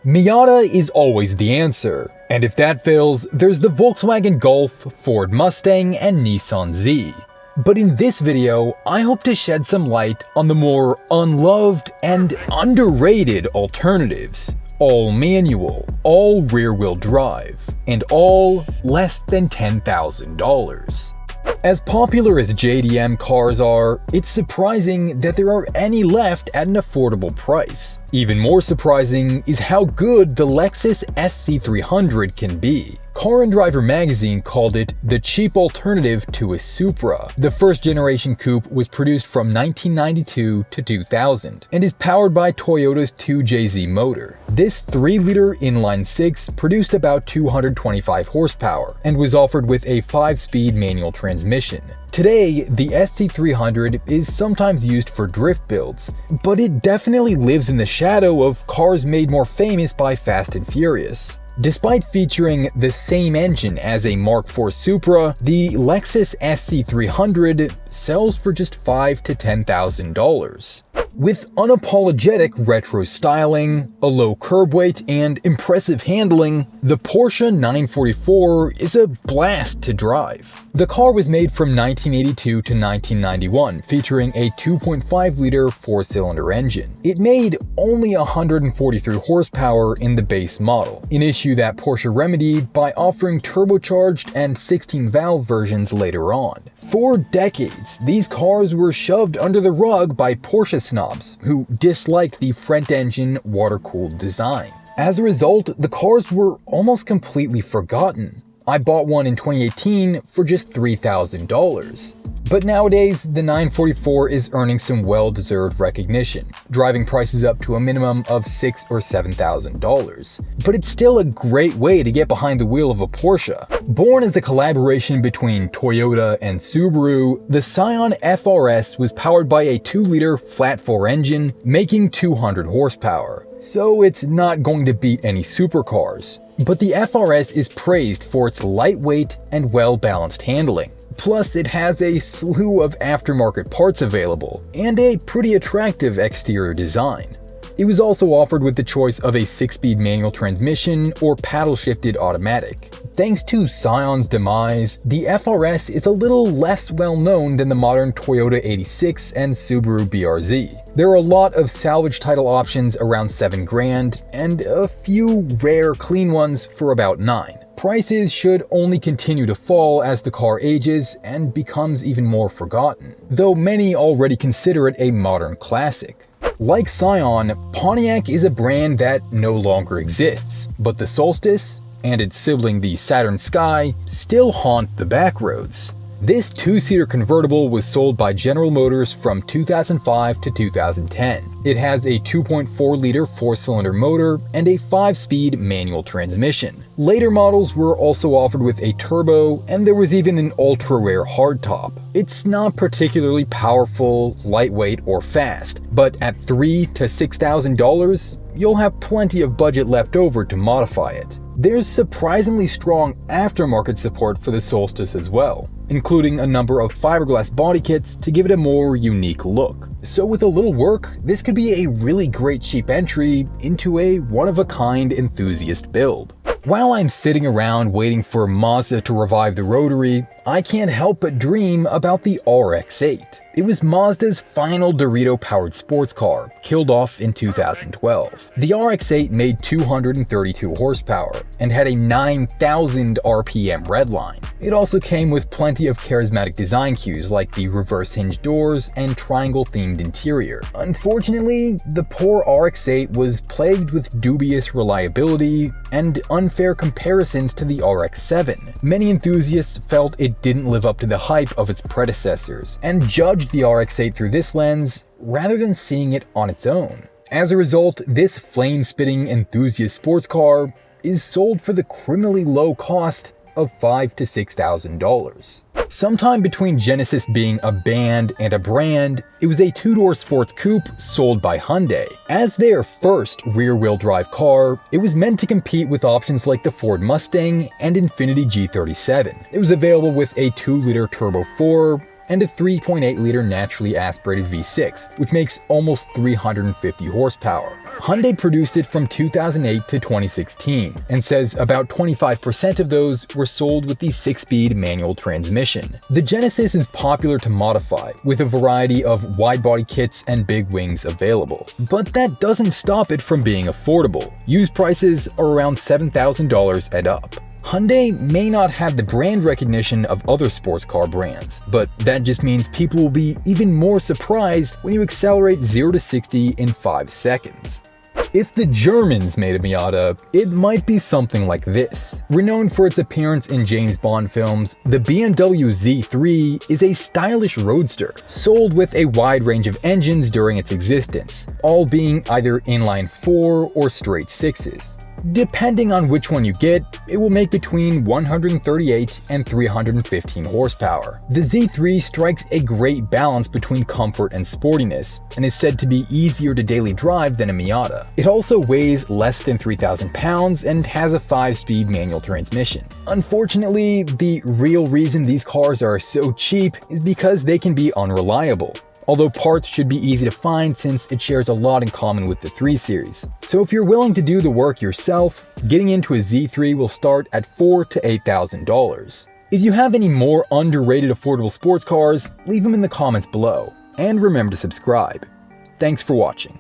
Miata is always the answer, and if that fails, there's the Volkswagen Golf, Ford Mustang, and Nissan Z. But in this video, I hope to shed some light on the more unloved and underrated alternatives. All manual, all rear-wheel drive, and all less than $10,000. As popular as JDM cars are, it's surprising that there are any left at an affordable price. Even more surprising is how good the Lexus SC300 can be. Car and Driver magazine called it the cheap alternative to a Supra. The first generation coupe was produced from 1992 to 2000 and is powered by Toyota's 2JZ motor. This 3-liter inline-6 produced about 225 horsepower and was offered with a 5-speed manual transmission. Today, the SC300 is sometimes used for drift builds, but it definitely lives in the shadow of cars made more famous by Fast and Furious. Despite featuring the same engine as a Mark IV Supra, the Lexus SC300 sells for just $5,000 to $10,000. With unapologetic retro styling, a low curb weight, and impressive handling, the Porsche 944 is a blast to drive. The car was made from 1982 to 1991, featuring a 2.5-liter 4-cylinder engine. It made only 143 horsepower in the base model, an issue that Porsche remedied by offering turbocharged and 16-valve versions later on. For decades, these cars were shoved under the rug by Porsche snobs who disliked the front-engine water-cooled design. As a result, the cars were almost completely forgotten. I bought one in 2018 for just $3,000. But nowadays, the 944 is earning some well-deserved recognition, driving prices up to a minimum of $6,000 or $7,000. But it's still a great way to get behind the wheel of a Porsche. Born as a collaboration between Toyota and Subaru, the Scion FR-S was powered by a 2-liter flat-4 engine, making 200 horsepower. So it's not going to beat any supercars. But the FR-S is praised for its lightweight and well-balanced handling. Plus, it has a slew of aftermarket parts available, and a pretty attractive exterior design. It was also offered with the choice of a 6-speed manual transmission or paddle-shifted automatic. Thanks to Scion's demise, the FR-S is a little less well-known than the modern Toyota 86 and Subaru BRZ. There are a lot of salvage title options around $7,000, and a few rare clean ones for about $9,000. Prices should only continue to fall as the car ages and becomes even more forgotten, though many already consider it a modern classic. Like Scion, Pontiac is a brand that no longer exists, but the Solstice and its sibling the Saturn Sky still haunt the backroads. This 2-seater convertible was sold by General Motors from 2005 to 2010. It has a 2.4-liter 4-cylinder motor and a 5-speed manual transmission. Later models were also offered with a turbo, and there was even an ultra-rare hardtop. It's not particularly powerful, lightweight, or fast, but at $3,000 to $6,000, you'll have plenty of budget left over to modify it. There's surprisingly strong aftermarket support for the Solstice as well, including a number of fiberglass body kits to give it a more unique look. So with a little work, this could be a really great cheap entry into a one-of-a-kind enthusiast build. While I'm sitting around waiting for Mazda to revive the rotary, I can't help but dream about the RX8. It was Mazda's final Dorito-powered sports car, killed off in 2012. The RX8 made 232 horsepower and had a 9,000 RPM redline. It also came with plenty of charismatic design cues like the reverse hinge doors and triangle-themed interior. Unfortunately, the poor RX8 was plagued with dubious reliability and unfair comparisons to the RX-7. Many enthusiasts felt it didn't live up to the hype of its predecessors and judged the RX-8 through this lens rather than seeing it on its own. As a result, this flame-spitting enthusiast sports car is sold for the criminally low cost of $5,000 to $6,000. Sometime between Genesis being a band and a brand, it was a 2-door sports coupe sold by Hyundai. As their first rear-wheel drive car, it was meant to compete with options like the Ford Mustang and Infiniti G37. It was available with a 2-liter Turbo 4 and a 3.8-liter naturally aspirated V6, which makes almost 350 horsepower. Hyundai produced it from 2008 to 2016, and says about 25% of those were sold with the 6-speed manual transmission. The Genesis is popular to modify, with a variety of wide-body kits and big wings available. But that doesn't stop it from being affordable. Used prices are around $7,000 and up. Hyundai may not have the brand recognition of other sports car brands, but that just means people will be even more surprised when you accelerate 0 to 60 in 5 seconds. If the Germans made a Miata, it might be something like this. Renowned for its appearance in James Bond films, the BMW Z3 is a stylish roadster, sold with a wide range of engines during its existence, all being either inline-4 or straight 6s. Depending on which one you get, it will make between 138 and 315 horsepower. The Z3 strikes a great balance between comfort and sportiness, and is said to be easier to daily drive than a Miata. It also weighs less than 3,000 pounds and has a 5-speed manual transmission. Unfortunately, the real reason these cars are so cheap is because they can be unreliable. Although parts should be easy to find since it shares a lot in common with the 3 Series. So if you're willing to do the work yourself, getting into a Z3 will start at $4,000 to $8,000. If you have any more underrated affordable sports cars, leave them in the comments below. And remember to subscribe. Thanks for watching.